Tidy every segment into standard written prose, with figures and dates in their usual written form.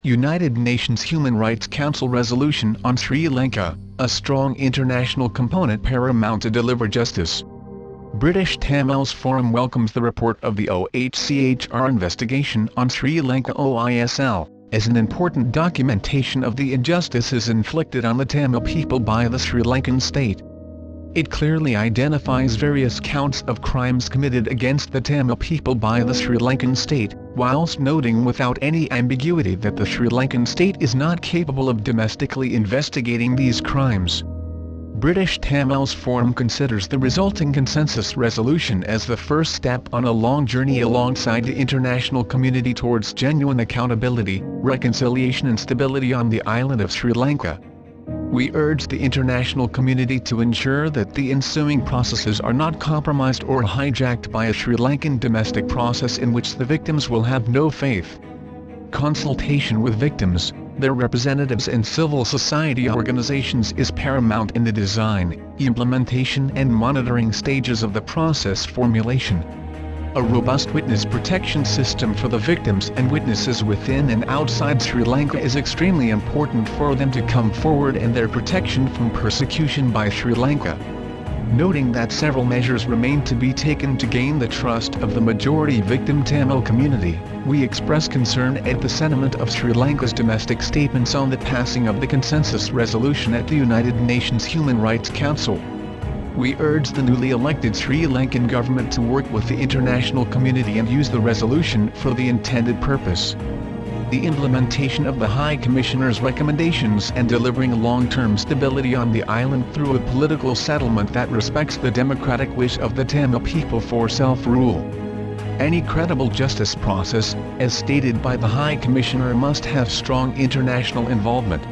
United Nations Human Rights Council resolution on Sri Lanka, a strong international component paramount to deliver justice. British Tamils Forum welcomes the report of the OHCHR investigation on Sri Lanka OISL, as an important documentation of the injustices inflicted on the Tamil people by the Sri Lankan state. It clearly identifies various counts of crimes committed against the Tamil people by the Sri Lankan state, whilst noting without any ambiguity that the Sri Lankan state is not capable of domestically investigating these crimes. British Tamils Forum considers the resulting consensus resolution as the first step on a long journey alongside the international community towards genuine accountability, reconciliation and stability on the island of Sri Lanka. We urge the international community to ensure that the ensuing processes are not compromised or hijacked by a Sri Lankan domestic process in which the victims will have no faith. Consultation with victims, their representatives and civil society organizations is paramount in the design, implementation and monitoring stages of the process formulation. A robust witness protection system for the victims and witnesses within and outside Sri Lanka is extremely important for them to come forward and their protection from persecution by Sri Lanka. Noting that several measures remain to be taken to gain the trust of the majority victim Tamil community, we express concern at the sentiment of Sri Lanka's domestic statements on the passing of the consensus resolution at the United Nations Human Rights Council. We urge the newly elected Sri Lankan government to work with the international community and use the resolution for the intended purpose. The implementation of the High Commissioner's recommendations and delivering long-term stability on the island through a political settlement that respects the democratic wish of the Tamil people for self-rule. Any credible justice process, as stated by the High Commissioner, must have strong international involvement.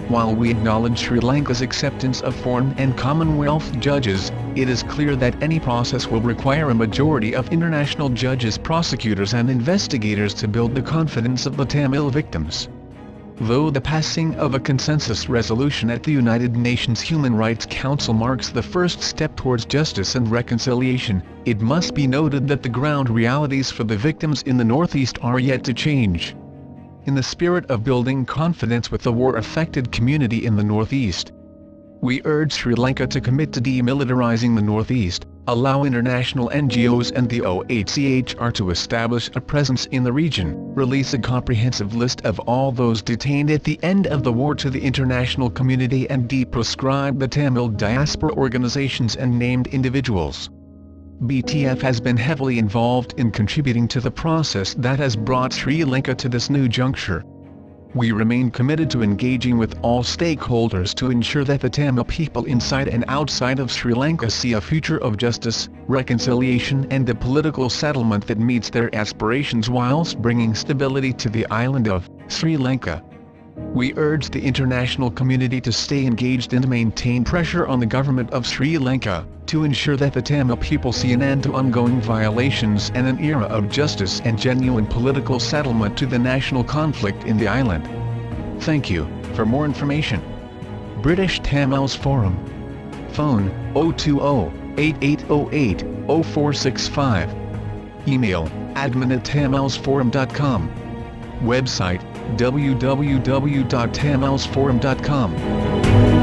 While we acknowledge Sri Lanka's acceptance of foreign and Commonwealth judges, it is clear that any process will require a majority of international judges, prosecutors and investigators to build the confidence of the Tamil victims. Though the passing of a consensus resolution at the United Nations Human Rights Council marks the first step towards justice and reconciliation, it must be noted that the ground realities for the victims in the Northeast are yet to change. In the spirit of building confidence with the war-affected community in the Northeast, we urge Sri Lanka to commit to demilitarizing the Northeast, allow international NGOs and the OHCHR to establish a presence in the region, release a comprehensive list of all those detained at the end of the war to the international community and deproscribe the Tamil diaspora organizations and named individuals. BTF has been heavily involved in contributing to the process that has brought Sri Lanka to this new juncture. We remain committed to engaging with all stakeholders to ensure that the Tamil people inside and outside of Sri Lanka see a future of justice, reconciliation and a political settlement that meets their aspirations whilst bringing stability to the island of Sri Lanka. We urge the international community to stay engaged and maintain pressure on the government of Sri Lanka, to ensure that the Tamil people see an end to ongoing violations and an era of justice and genuine political settlement to the national conflict in the island. Thank you. For more information, British Tamils Forum. Phone 020-8808-0465. Email admin@tamilsforum.com. Website www.tamilsforum.com.